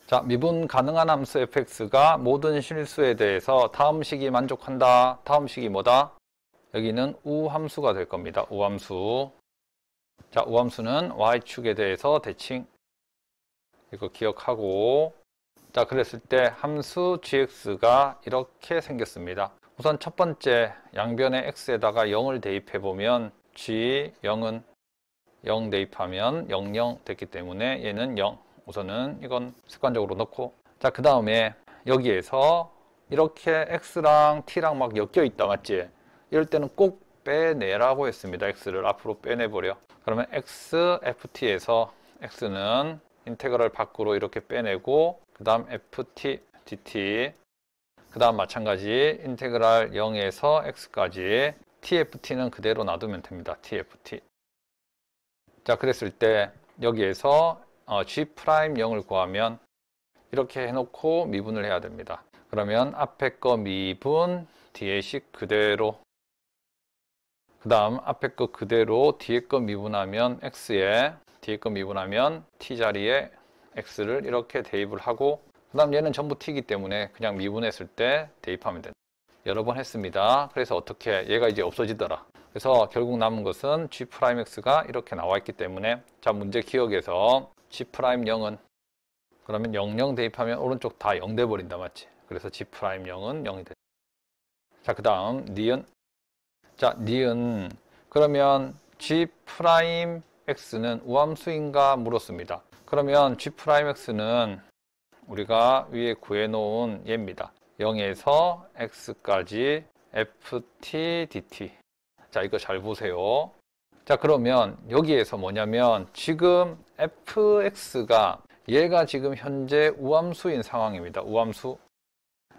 자, 미분 가능한 함수 fx가 모든 실수에 대해서 다음 식이 만족한다. 다음 식이 뭐다? 여기는 우함수가 될 겁니다. 우함수. 자, 우함수는 y축에 대해서 대칭. 이거 기억하고. 자, 그랬을 때 함수 gx가 이렇게 생겼습니다. 우선 첫 번째 양변의 x에다가 0을 대입해 보면 g0은 0 대입하면 00 됐기 때문에 얘는 0. 우선은 이건 습관적으로 넣고, 자, 그 다음에 여기에서 이렇게 x랑 t랑 막 엮여 있다, 맞지? 이럴 때는 꼭 빼내라고 했습니다. x를 앞으로 빼내버려. 그러면 x, ft에서 x는 인테그럴 밖으로 이렇게 빼내고, 그 다음 ft, dt, 그 다음 마찬가지 인테그랄 0에서 x까지 tft는 그대로 놔두면 됩니다. tft. 자, 그랬을 때 여기에서 g'0을 구하면 이렇게 해놓고 미분을 해야 됩니다. 그러면 앞에 거 미분, 뒤에 식 그대로, 그 다음 앞에 거 그대로 뒤에 거 미분하면 x에, 뒤에 거 미분하면 t 자리에 x를 이렇게 대입을 하고, 그 다음 얘는 전부 t이기 때문에 그냥 미분했을 때 대입하면 된다. 여러 번 했습니다. 그래서 어떻게 얘가 이제 없어지더라. 그래서 결국 남은 것은 g'x가 이렇게 나와 있기 때문에, 자, 문제 기억에서 g'0은 그러면 00 대입하면 오른쪽 다 0 돼버린다, 맞지? 그래서 g'0은 0이 된다. 자, 그 다음 니은. 자, 니은. 그러면 g'x는 우함수인가 물었습니다. 그러면 g'x는 우리가 위에 구해놓은 얘입니다. 0에서 x까지 ft, dt. 자, 이거 잘 보세요. 자, 그러면 여기에서 뭐냐면 지금 fx가 얘가 지금 현재 우함수인 상황입니다. 우함수.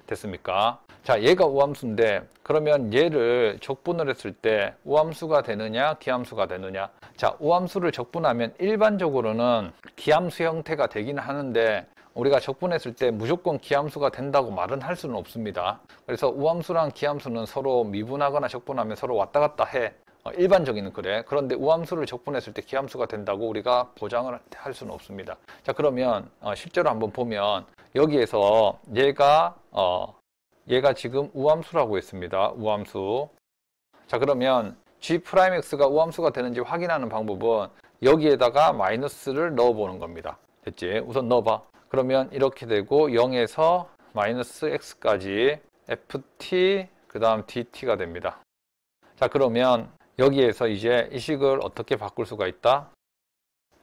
됐습니까? 자, 얘가 우함수인데 그러면 얘를 적분을 했을 때 우함수가 되느냐 기함수가 되느냐. 자, 우함수를 적분하면 일반적으로는 기함수 형태가 되긴 하는데 우리가 적분했을 때 무조건 기함수가 된다고 말은 할 수는 없습니다. 그래서 우함수랑 기함수는 서로 미분하거나 적분하면 서로 왔다 갔다 해. 일반적인 그래. 그런데 우함수를 적분했을 때 기함수가 된다고 우리가 보장을 할 수는 없습니다. 자, 그러면 실제로 한번 보면 여기에서 얘가 지금 우함수라고 했습니다. 우함수. 자, 그러면 g'x가 우함수가 되는지 확인하는 방법은 여기에다가 마이너스를 넣어보는 겁니다. 됐지? 우선 넣어봐. 그러면 이렇게 되고 0에서 마이너스 x까지 ft, 그 다음 dt가 됩니다. 자, 그러면 여기에서 이제 이 식을 어떻게 바꿀 수가 있다?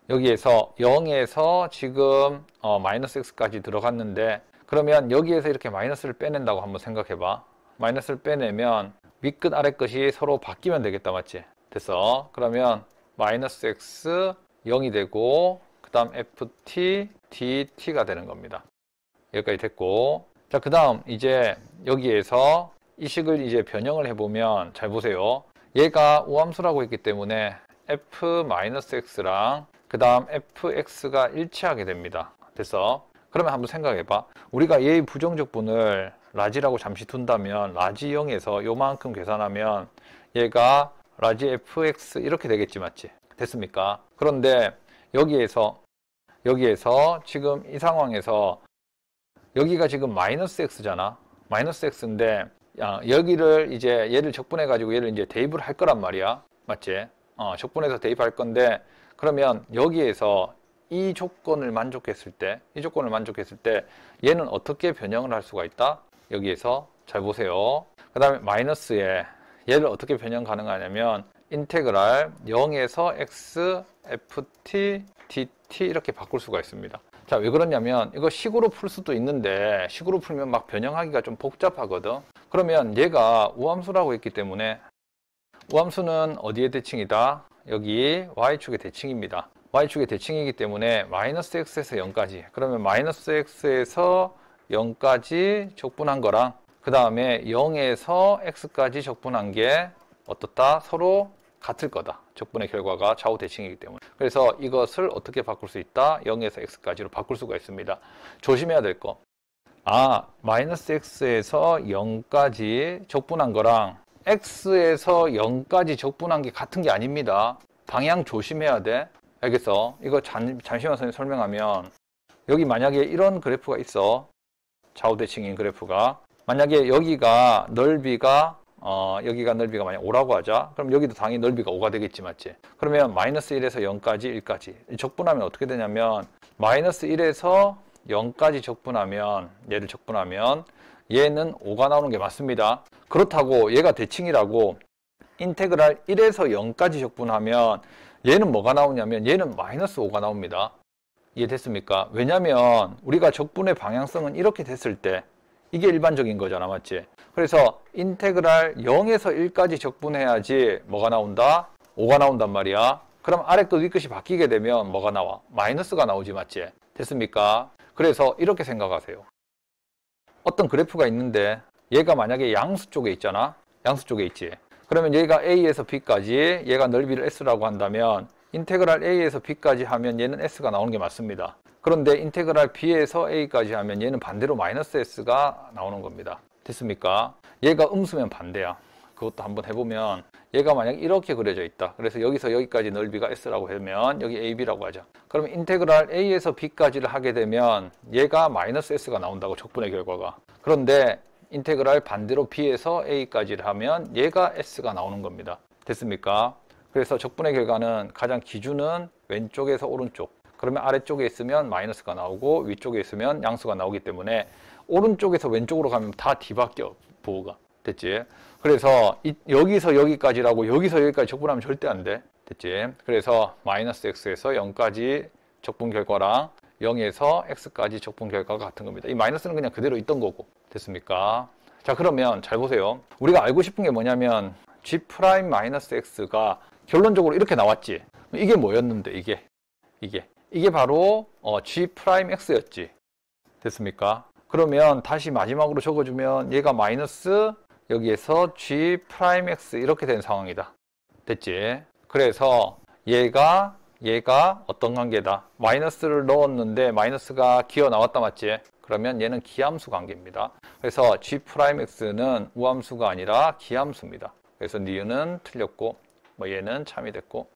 여기에서 0에서 지금 마이너스 x까지 들어갔는데 그러면 여기에서 이렇게 마이너스를 빼낸다고 한번 생각해봐. 마이너스를 빼내면 윗끝 아래끝이 서로 바뀌면 되겠다, 맞지? 됐어. 그러면 마이너스 x 0이 되고 그 다음 ft, dt가 되는 겁니다. 여기까지 됐고, 자, 그 다음 이제 여기에서 이 식을 이제 변형을 해보면 잘 보세요. 얘가 우함수라고 했기 때문에 f-x랑 그 다음 fx가 일치하게 됩니다. 됐어? 그러면 한번 생각해봐. 우리가 얘의 부정적분을 라지라고 잠시 둔다면 라지 0에서 요만큼 계산하면 얘가 라지 fx 이렇게 되겠지, 맞지? 됐습니까? 그런데 여기에서 지금 이 상황에서 여기가 지금 마이너스 x잖아. 마이너스 x인데 여기를 이제 얘를 적분해 가지고 얘를 이제 대입을 할 거란 말이야. 맞지? 적분해서 대입할 건데 그러면 여기에서 이 조건을 만족했을 때 얘는 어떻게 변형을 할 수가 있다? 여기에서 잘 보세요. 그 다음에 마이너스에 얘를 어떻게 변형 가능하냐면 인테그랄 0에서 x, ft, dt 이렇게 바꿀 수가 있습니다. 자, 왜 그러냐면 이거 식으로 풀 수도 있는데 식으로 풀면 막 변형하기가 좀 복잡하거든. 그러면 얘가 우함수라고 했기 때문에 우함수는 어디의 대칭이다? 여기 y축의 대칭입니다. y축의 대칭이기 때문에 마이너스 x에서 0까지, 그러면 마이너스 x에서 0까지 적분한 거랑 그 다음에 0에서 x까지 적분한 게 어떻다? 서로 같을 거다. 적분의 결과가 좌우 대칭이기 때문에. 그래서 이것을 어떻게 바꿀 수 있다? 0에서 x까지로 바꿀 수가 있습니다. 조심해야 될 거. 마이너스 x에서 0까지 적분한 거랑 x에서 0까지 적분한 게 같은 게 아닙니다. 방향 조심해야 돼. 알겠어? 이거 잠시만 선생님 설명하면 여기 만약에 이런 그래프가 있어. 좌우대칭인 그래프가. 만약에 여기가 넓이가 만약 5라고 하자. 그럼 여기도 당연히 넓이가 5가 되겠지, 맞지? 그러면 마이너스 1에서 0까지 1까지 적분하면 어떻게 되냐면 마이너스 1에서 0까지 적분하면 얘를 적분하면 얘는 5가 나오는 게 맞습니다. 그렇다고 얘가 대칭이라고 인테그랄 1에서 0까지 적분하면 얘는 뭐가 나오냐면 얘는 마이너스 5가 나옵니다. 이해됐습니까? 왜냐면 우리가 적분의 방향성은 이렇게 됐을 때 이게 일반적인 거잖아, 맞지? 그래서 인테그랄 0에서 1까지 적분해야지 뭐가 나온다? 5가 나온단 말이야. 그럼 아래 끝, 위 끝이 바뀌게 되면 뭐가 나와? 마이너스가 나오지, 맞지? 됐습니까? 그래서 이렇게 생각하세요. 어떤 그래프가 있는데 얘가 만약에 양수 쪽에 있잖아. 양수 쪽에 있지. 그러면 얘가 A에서 B까지 얘가 넓이를 S라고 한다면 인테그랄 A에서 B까지 하면 얘는 S가 나오는 게 맞습니다. 그런데 인테그랄 B에서 A까지 하면 얘는 반대로 마이너스 S가 나오는 겁니다. 됐습니까? 얘가 음수면 반대야. 그것도 한번 해보면 얘가 만약 이렇게 그려져 있다. 그래서 여기서 여기까지 넓이가 S라고 하면 여기 AB라고 하자. 그러면 인테그랄 A에서 B까지를 하게 되면 얘가 마이너스 S가 나온다고, 적분의 결과가. 그런데 인테그랄 반대로 B에서 A까지를 하면 얘가 S가 나오는 겁니다. 됐습니까? 그래서 적분의 결과는 가장 기준은 왼쪽에서 오른쪽. 그러면 아래쪽에 있으면 마이너스가 나오고 위쪽에 있으면 양수가 나오기 때문에 오른쪽에서 왼쪽으로 가면 다 뒤바뀌어, 부호가. 됐지? 그래서 여기서 여기까지라고 여기서 여기까지 적분하면 절대 안 돼. 됐지? 그래서 마이너스 x에서 0까지 적분 결과랑 0에서 x까지 적분 결과가 같은 겁니다. 이 마이너스는 그냥 그대로 있던 거고. 됐습니까? 자, 그러면 잘 보세요. 우리가 알고 싶은 게 뭐냐면 G'-X가 결론적으로 이렇게 나왔지. 이게 뭐였는데 이게 바로 G'X였지. 됐습니까? 그러면 다시 마지막으로 적어주면 얘가 마이너스 여기에서 G'X 이렇게 된 상황이다. 됐지? 그래서 얘가 어떤 관계다? 마이너스를 넣었는데 마이너스가 기어 나왔다, 맞지? 그러면 얘는 기함수 관계입니다. 그래서 G'X는 우함수가 아니라 기함수입니다. 그래서 니은은 틀렸고 뭐 얘는 참이 됐고.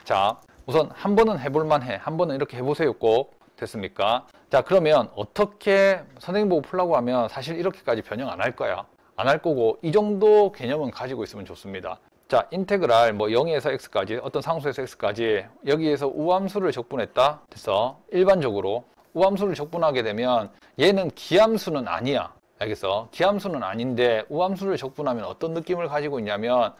자, 우선 한 번은 해볼만 해. 한 번은 이렇게 해보세요, 꼭. 됐습니까? 자, 그러면 어떻게 선생님 보고 풀라고 하면 사실 이렇게까지 변형 안 할 거야. 안 할 거고 이 정도 개념은 가지고 있으면 좋습니다. 자, 인테그랄 뭐 0에서 x까지 어떤 상수에서 x까지 여기에서 우함수를 적분했다. 됐어. 일반적으로 우함수를 적분하게 되면 얘는 기함수는 아니야. 알겠어? 기함수는 아닌데 우함수를 적분하면 어떤 느낌을 가지고 있냐면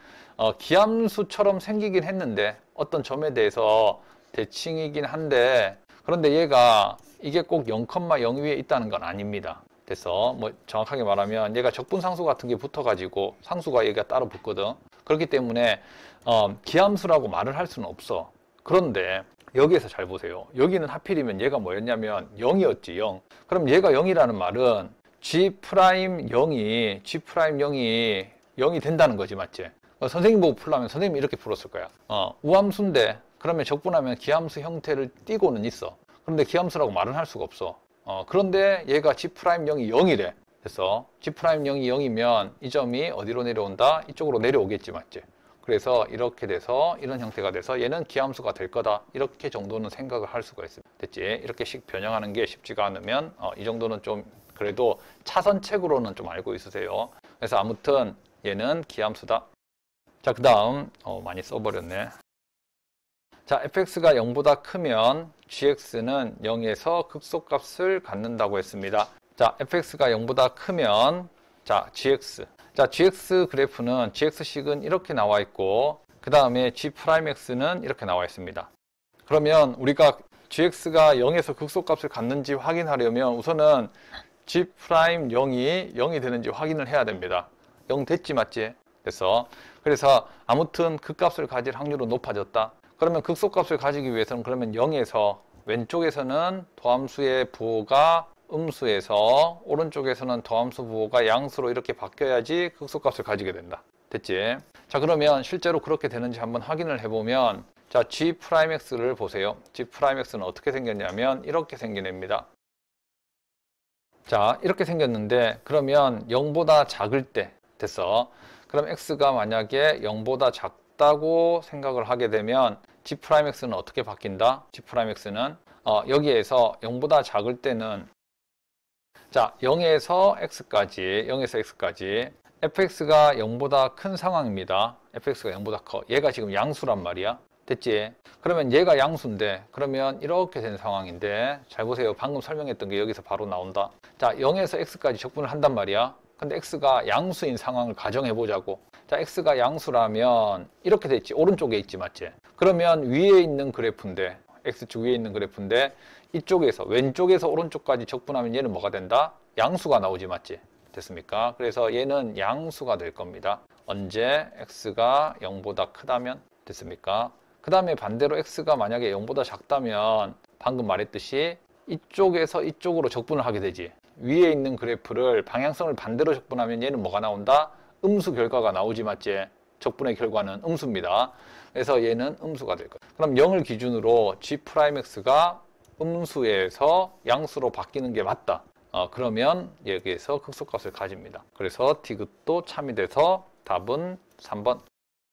기함수처럼 생기긴 했는데 어떤 점에 대해서 대칭이긴 한데 그런데 얘가 이게 꼭 0,0 위에 있다는 건 아닙니다. 됐어? 뭐 정확하게 말하면 얘가 적분상수 같은 게 붙어가지고 상수가 얘가 따로 붙거든. 그렇기 때문에 기함수라고 말을 할 수는 없어. 그런데 여기에서 잘 보세요. 여기는 하필이면 얘가 뭐였냐면 0이었지, 0. 그럼 얘가 0이라는 말은 G'0이 0이 된다는 거지, 맞지? 선생님 보고 풀라면 선생님이 이렇게 풀었을 거야. 우함수인데 그러면 적분하면 기함수 형태를 띠고는 있어. 그런데 기함수라고 말은 할 수가 없어. 그런데 얘가 G'0이 0이래. 그래서 G'0이 0이면 이 점이 어디로 내려온다? 이쪽으로 내려오겠지, 맞지? 그래서 이렇게 돼서 이런 형태가 돼서 얘는 기함수가 될 거다. 이렇게 정도는 생각을 할 수가 있습니다. 됐지? 이렇게씩 변형하는 게 쉽지가 않으면 이 정도는 좀 그래도 차선책으로는 좀 알고 있으세요. 그래서 아무튼 얘는 기함수다. 자, 그 다음 많이 써버렸네. 자, fx가 0보다 크면 gx는 0에서 극소값을 갖는다고 했습니다. 자, fx가 0보다 크면 자, gx. 자, gx 그래프는 gx식은 이렇게 나와 있고 그 다음에 g'x는 이렇게 나와 있습니다. 그러면 우리가 gx가 0에서 극소값을 갖는지 확인하려면 우선은 G'0이 0이 되는지 확인을 해야 됩니다. 0 됐지, 맞지? 됐어. 그래서 아무튼 그 값을 가질 확률은 높아졌다. 그러면 극소값을 가지기 위해서는 그러면 0에서 왼쪽에서는 도함수의 부호가 음수에서 오른쪽에서는 도함수 부호가 양수로 이렇게 바뀌어야지 극소값을 가지게 된다. 됐지? 자, 그러면 실제로 그렇게 되는지 한번 확인을 해보면 자, G'X를 보세요. G'X는 어떻게 생겼냐면 이렇게 생긴 애입니다. 자, 이렇게 생겼는데 그러면 0보다 작을 때 됐어. 그럼 x가 만약에 0보다 작다고 생각을 하게 되면 G'X는 어떻게 바뀐다? G'X는 여기에서 0보다 작을 때는 자 0에서 x까지 fx가 0보다 큰 상황입니다. fx가 0보다 커. 얘가 지금 양수란 말이야. 됐지? 그러면 얘가 양수인데 그러면 이렇게 된 상황인데 잘 보세요. 방금 설명했던 게 여기서 바로 나온다. 자 0에서 x까지 적분을 한단 말이야. 근데 x가 양수인 상황을 가정해 보자고. 자 x가 양수라면 이렇게 됐지. 오른쪽에 있지 맞지? 그러면 위에 있는 그래프인데 x축 위에 있는 그래프인데 이쪽에서 왼쪽에서 오른쪽까지 적분하면 얘는 뭐가 된다? 양수가 나오지 맞지? 됐습니까? 그래서 얘는 양수가 될 겁니다. 언제 x가 0보다 크다면 됐습니까? 그 다음에 반대로 x가 만약에 0보다 작다면 방금 말했듯이 이쪽에서 이쪽으로 적분을 하게 되지. 위에 있는 그래프를 방향성을 반대로 적분하면 얘는 뭐가 나온다? 음수 결과가 나오지 맞지? 적분의 결과는 음수입니다. 그래서 얘는 음수가 될 거예요. 그럼 0을 기준으로 g'x가 음수에서 양수로 바뀌는 게 맞다. 그러면 여기에서 극소값을 가집니다. 그래서 디귿도 참이 돼서 답은 3번.